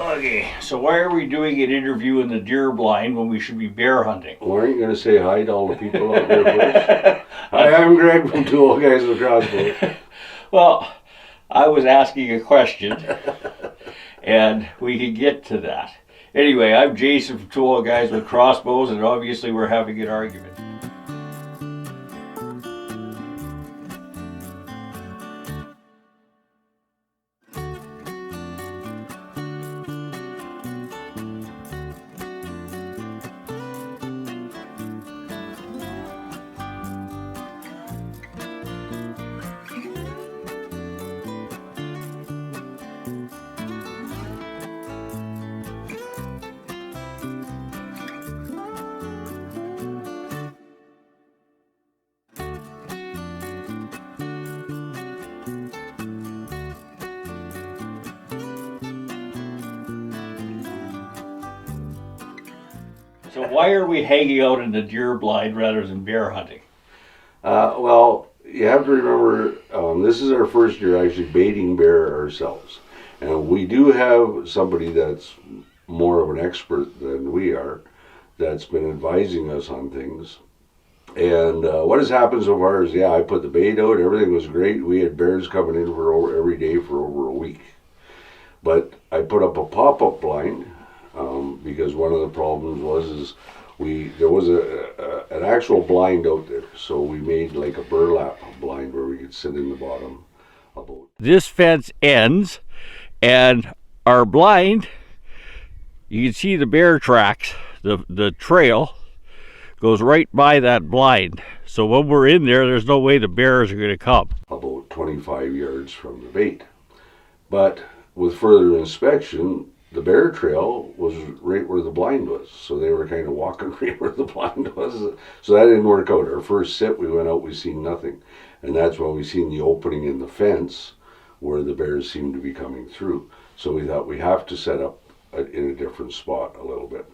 Okay, so why are we doing an interview in the deer blind when we should be bear hunting? Well, aren't you going to say hi to all the people out there first? Hi, I'm Greg from Two Old Guys with Crossbows. Well, I was asking a question, and we can get to that. Anyway, I'm Jason from Two Old Guys with Crossbows, and obviously we're having an argument. So why are we hanging out in the deer blind rather than bear hunting? Well, you have to remember, this is our first year actually baiting bear ourselves. And we do have somebody that's more of an expert than we are that's been advising us on things. And what has happened so far is, I put the bait out, everything was great. We had bears coming in for every day for over a week. But I put up a pop-up blind because one of the problems was there was an actual blind out there, so we made like a burlap blind where we could sit in the bottom of a boat. This fence ends, and our blind, you can see the bear tracks, the trail goes right by that blind. So when we're in there, there's no way the bears are going to come. About 25 yards from the bait. But with further inspection, the bear trail was right where the blind was. So they were kind of walking right where the blind was. So that didn't work out. Our first sit, we went out, we seen nothing. And that's when we seen the opening in the fence where the bears seemed to be coming through. So we thought we have to set up in a different spot a little bit.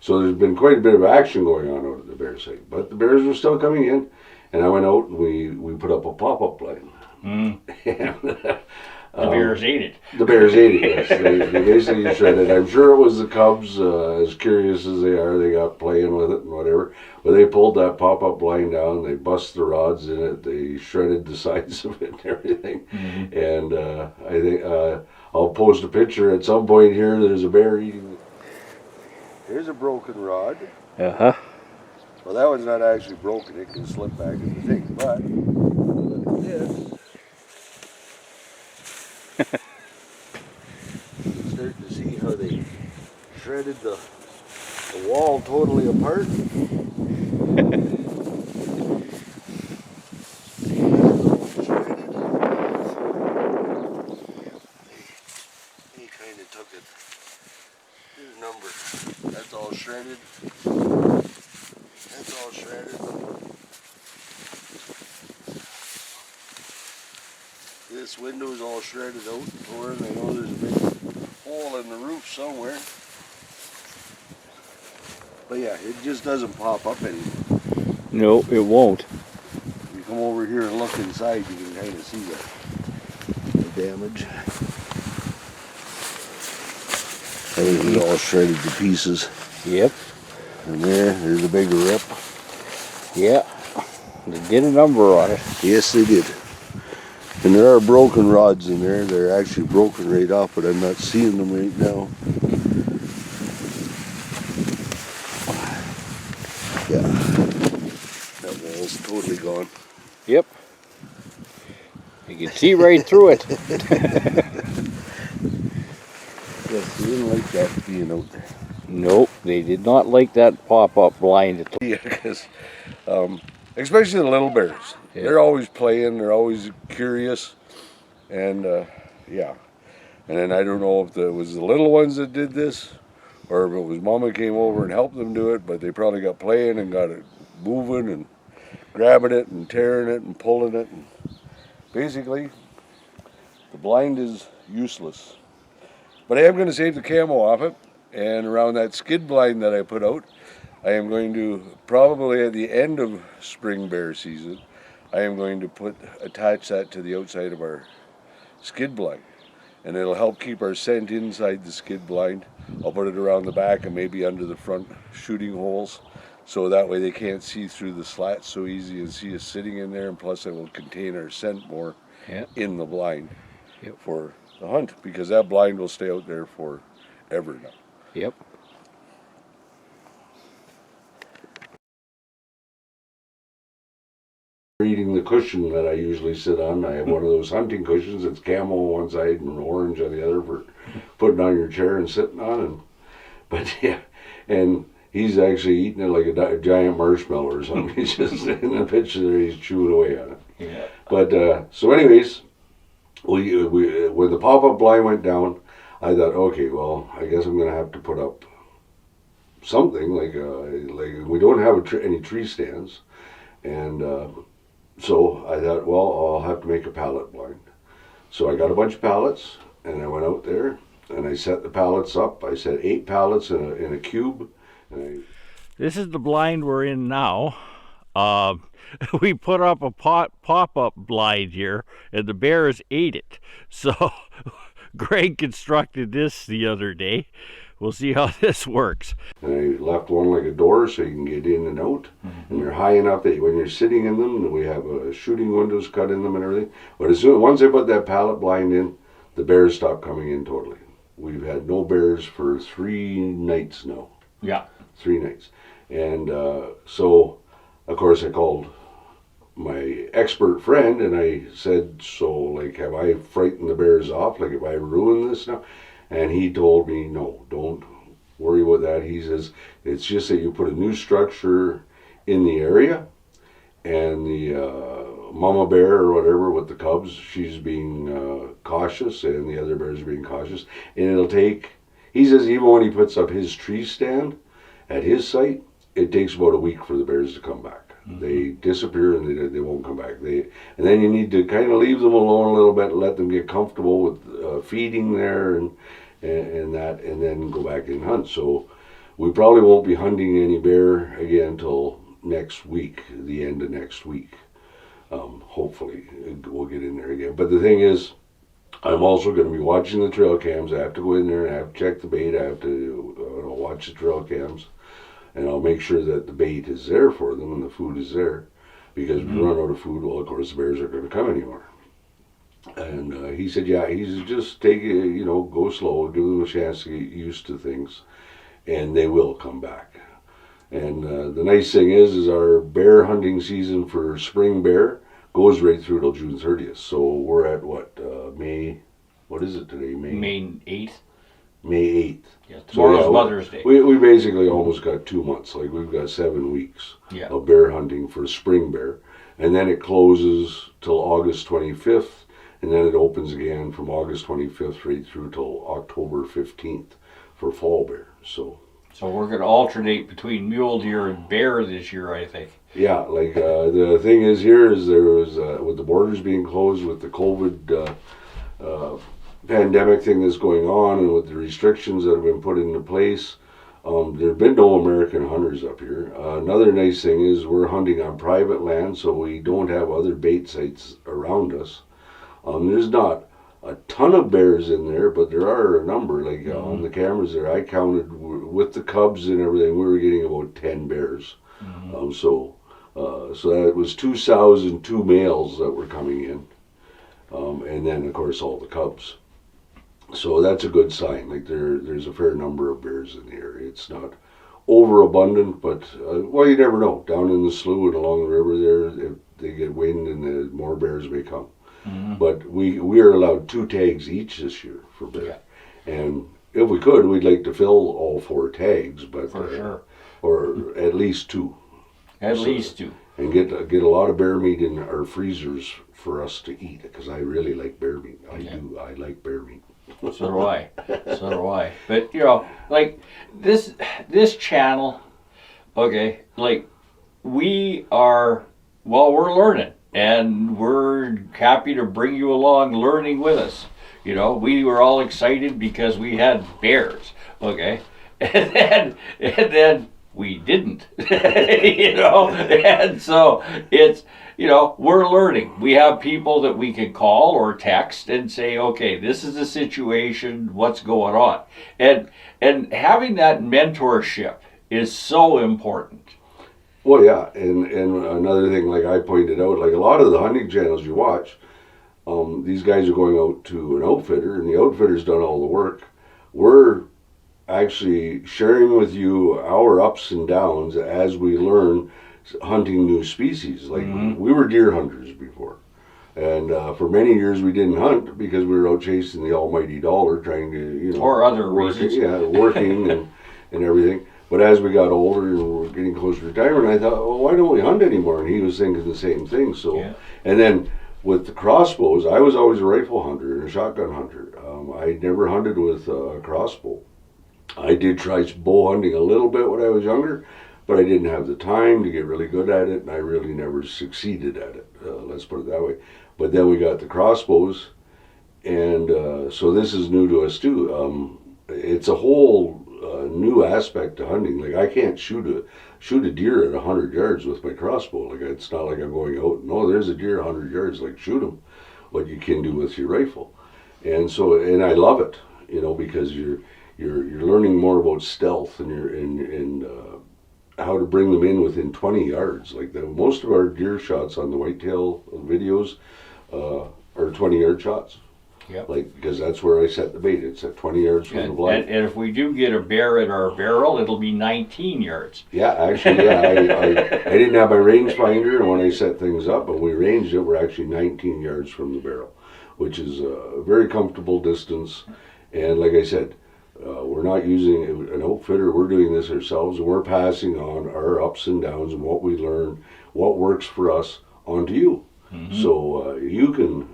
So there's been quite a bit of action going on out at the bear site. But the bears were still coming in. And I went out and we put up a pop-up blind. And, the bears ate it. The bears ate it, yes. They basically shredded it. I'm sure it was the cubs, as curious as they are, they got playing with it and whatever. But they pulled that pop-up blind down, they bust the rods in it, they shredded the sides of it and everything. And I think I'll post a picture at some point here. There's a bear eating it. Here's a broken rod. Uh-huh. Well, that one's not actually broken. It can slip back in the thing. But look at this. You can start to see how they shredded the wall totally apart. He kind of took it. Here's a number. That's all shredded. That's all shredded. This window's all shredded out and torn. I know there's a big hole in the roof somewhere. But yeah, it just doesn't pop up anymore. No, it won't. If you come over here and look inside, you can kind of see the damage. Everything's all shredded to pieces. Yep. And there's a big rip. Yeah. They did a number on it. Yes, they did. And there are broken rods in there. They're actually broken right off, but I'm not seeing them right now. Yeah. That wall's totally gone. Yep. You can see right through it. Yes, they didn't like that being out there. Nope, they did not like that pop-up blind at all. Yeah, because especially the little bears. Yeah. They're always playing, they're always curious, and yeah. And then I don't know if it was the little ones that did this, or if it was Mama came over and helped them do it, but they probably got playing and got it moving and grabbing it and tearing it and pulling it. And basically, the blind is useless. But I am going to save the camo off it, and around that skid blind that I put out, I am going to, probably at the end of spring bear season, I am going to attach that to the outside of our skid blind. and it'll help keep our scent inside the skid blind. I'll put it around the back and maybe under the front shooting holes, so that way they can't see through the slats so easy and see us sitting in there, and plus it will contain our scent more in the blind for the hunt, because that blind will stay out there forever now. Yep. Eating the cushion that I usually sit on. I have one of those hunting cushions. It's camo on one side and orange on the other for putting on your chair and sitting on. But yeah, and he's actually eating it like a giant marshmallow or something. He's just in the picture there, he's chewing away on it. Yeah. But so anyways, we when the pop-up blind went down, I thought, okay, well, I guess I'm gonna have to put up something like we don't have any tree stands, and so I thought, well, I'll have to make a pallet blind. So I got a bunch of pallets, and I went out there, and I set the pallets up. I set 8 pallets in a cube. This is the blind we're in now. We put up a pop-up blind here, and the bears ate it. So Greg constructed this the other day. We'll see how this works. And I left one like a door so you can get in and out. And they're high enough that when you're sitting in them, we have shooting windows cut in them and everything. But once I put that pallet blind in, the bears stopped coming in totally. We've had no bears for 3 nights now. Yeah. 3 nights. And so, of course, I called my expert friend and I said, so, like, have I frightened the bears off? Like, have I ruined this now? And he told me, no, don't worry about that. He says, it's just that you put a new structure in the area, and the mama bear or whatever with the cubs, she's being cautious, and the other bears are being cautious. And it'll take, he says, even when he puts up his tree stand at his site, it takes about a week for the bears to come back. They disappear and they won't come back. And then you need to kind of leave them alone a little bit, let them get comfortable with feeding there and that, and then go back and hunt. So we probably won't be hunting any bear again until next week, the end of next week. Hopefully we'll get in there again. But the thing is, I'm also going to be watching the trail cams. I have to go in there and I have to check the bait. I have to watch the trail cams. And I'll make sure that the bait is there for them and the food is there. Because if we run out of food, well, of course, the bears aren't going to come anymore. And he said, yeah, he's just take it, go slow, give them a chance to get used to things, and they will come back. And the nice thing is our bear hunting season for spring bear goes right through till June 30th. So we're at May, what is it today? May 8th. May 8th. Yeah, tomorrow's Mother's Day. We basically almost got 2 months. Like, we've got 7 weeks of bear hunting for spring bear. And then it closes till August 25th. And then it opens again from August 25th right through till October 15th for fall bear. So we're going to alternate between mule deer and bear this year, I think. Yeah, like the thing is here is there was, with the borders being closed, with the COVID pandemic thing that's going on, and with the restrictions that have been put into place, there have been no American hunters up here. Another nice thing is we're hunting on private land, so we don't have other bait sites around us. There's not a ton of bears in there, but there are a number. Like on the cameras there, I counted with the cubs and everything, we were getting about 10 bears. So that was 2 sows and 2 males that were coming in, and then of course all the cubs. So that's a good sign. Like there's a fair number of bears in the area. It's not overabundant, but well, you never know. Down in the slough and along the river there, if they get wind, and more bears may come. But we are allowed 2 tags each this year for bear, and if we could, we'd like to fill all 4 tags, but for sure, or at least 2. At least 2, and get a lot of bear meat in our freezers for us to eat, because I really like bear meat. I like bear meat. So do I. But like this channel, okay, like we're learning, and we're happy to bring you along learning with us. We were all excited because we had bears, okay, and then we didn't, and so we're learning. We have people that we can call or text and say, okay, this is the situation, what's going on? And having that mentorship is so important. Well, yeah, and another thing, like I pointed out, like a lot of the hunting channels you watch, these guys are going out to an outfitter, and the outfitter's done all the work. We're actually sharing with you our ups and downs as we learn hunting new species. Like we were deer hunters before, and for many years we didn't hunt because we were out chasing the almighty dollar, trying to or other reasons, working and everything. But as we got older and we were getting closer to retirement, I thought, well, why don't we hunt anymore? And he was thinking the same thing. So, and then with the crossbows, I was always a rifle hunter and a shotgun hunter. I never hunted with a crossbow. I did try bow hunting a little bit when I was younger, but I didn't have the time to get really good at it, and I really never succeeded at it. Let's put it that way. But then we got the crossbows, and so this is new to us too. It's a whole new aspect to hunting. Like I can't shoot a deer at 100 yards with my crossbow. Like it's not like I'm going out and there's a deer 100 yards. Like shoot him. What you can do with your rifle, and I love it. Because you're learning more about stealth and how to bring them in within 20 yards. Like most of our deer shots on the whitetail videos are 20-yard shots. Yep. Like because that's where I set the bait. It's at 20 yards from the blind. And if we do get a bear in our barrel, it'll be 19 yards. Yeah, actually, yeah. I didn't have my rangefinder, and when I set things up and we ranged it, we're actually 19 yards from the barrel, which is a very comfortable distance. And like I said, we're not using an outfitter. We're doing this ourselves, and we're passing on our ups and downs and what we learn, what works for us, onto you. So you can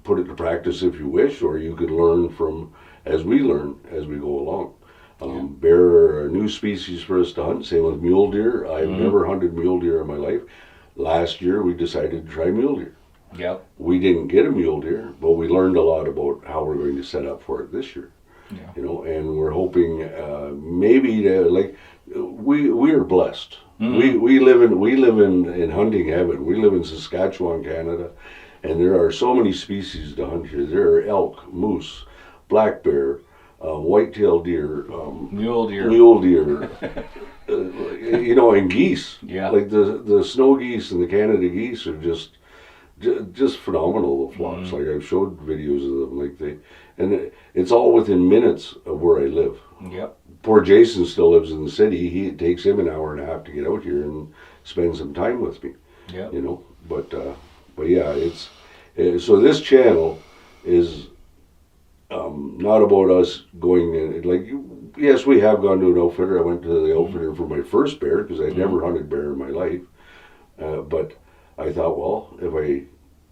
put it to practice if you wish, or you can learn from as we learn as we go along. Bear are a new species for us to hunt. Same with mule deer. I've never hunted mule deer in my life. Last year we decided to try mule deer. Yep. We didn't get a mule deer, but we learned a lot about how we're going to set up for it this year. And we're hoping maybe to we are blessed. We live in hunting heaven. We live in Saskatchewan, Canada. And there are so many species to hunt here. There are elk, moose, black bear, white-tailed deer, mule deer, and geese. Yeah. Like the snow geese and the Canada geese are just phenomenal. The flocks. Like I've showed videos of them. And it's all within minutes of where I live. Yep. Poor Jason still lives in the city. It takes him an hour and a half to get out here and spend some time with me. Yep. But yeah, so this channel is not about us going in. Yes, we have gone to an outfitter. I went to the outfitter for my first bear because I'd never hunted bear in my life. But I thought, well, if I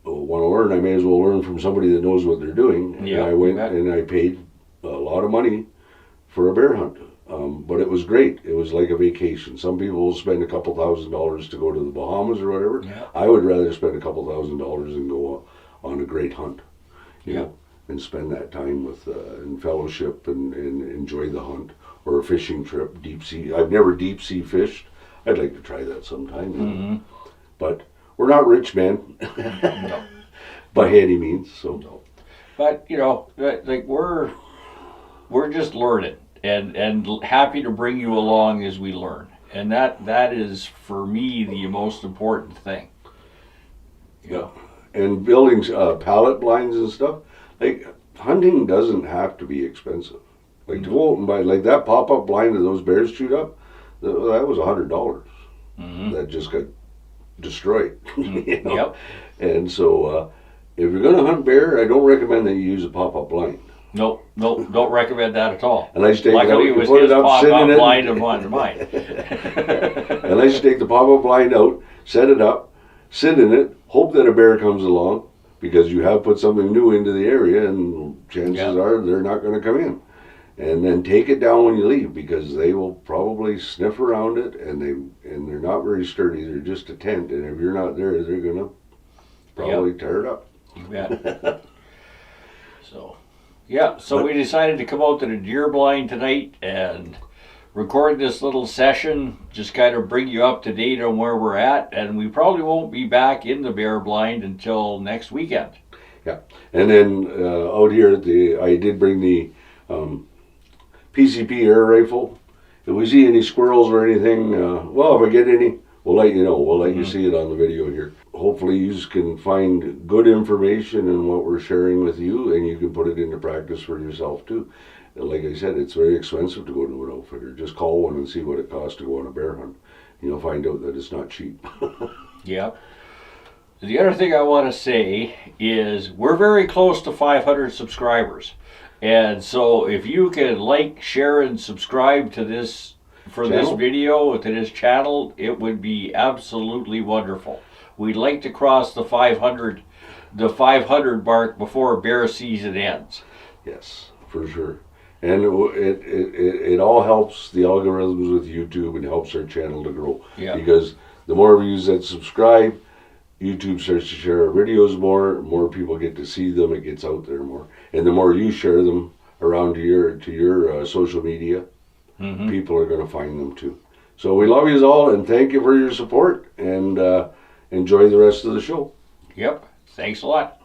want to learn, I may as well learn from somebody that knows what they're doing. And I went and I paid a lot of money for a bear hunt. But it was great. It was like a vacation. Some people will spend a couple $1,000s to go to the Bahamas or whatever. Yeah. I would rather spend a couple $1,000s and go on a great hunt, and spend that time with in fellowship and enjoy the hunt, or a fishing trip, deep sea. I've never deep sea fished. I'd like to try that sometime. But we're not rich men, No. by any means. So, No. But we're just learning. And happy to bring you along as we learn. And that is, for me, the most important thing. Yeah. And building pallet blinds and stuff, like hunting doesn't have to be expensive. Like to go out and buy like that pop-up blind that those bears chewed up, that was $100. That just got destroyed. Yep. And so if you're going to hunt bear, I don't recommend that you use a pop-up blind. No, don't recommend that at all. Unless you take Luckily, it out, it was you put his it up, sit pop-up in it. blind of mine. Unless you take the pop-up blind out, set it up, sit in it, hope that a bear comes along, because you have put something new into the area, and chances are they're not going to come in. And then take it down when you leave, because they will probably sniff around it, and they're not very sturdy. They're just a tent, and if you're not there, they're going to probably tear it up. You bet. So we decided to come out to the deer blind tonight and record this little session, just kind of bring you up to date on where we're at, and we probably won't be back in the bear blind until next weekend. Yeah, and then out here I did bring the PCP air rifle. If we see any squirrels or anything, well, if I get any, we'll let you know. We'll let you see it on the video here. Hopefully you can find good information in what we're sharing with you, and you can put it into practice for yourself too. Like I said, it's very expensive to go to an outfitter. Just call one and see what it costs to go on a bear hunt. You'll find out that it's not cheap. Yeah. The other thing I want to say is we're very close to 500 subscribers. And so if you can like, share, and subscribe to this this video, to this channel, it would be absolutely wonderful. We'd like to cross the 500 mark before bear season ends. Yes, for sure. And it all helps the algorithms with YouTube and helps our channel to grow. Yeah. Because the more views that subscribe, YouTube starts to share our videos more people get to see them, it gets out there more. And the more you share them around to your social media, people are going to find them too. So we love you all, and thank you for your support, and enjoy the rest of the show. Yep. Thanks a lot.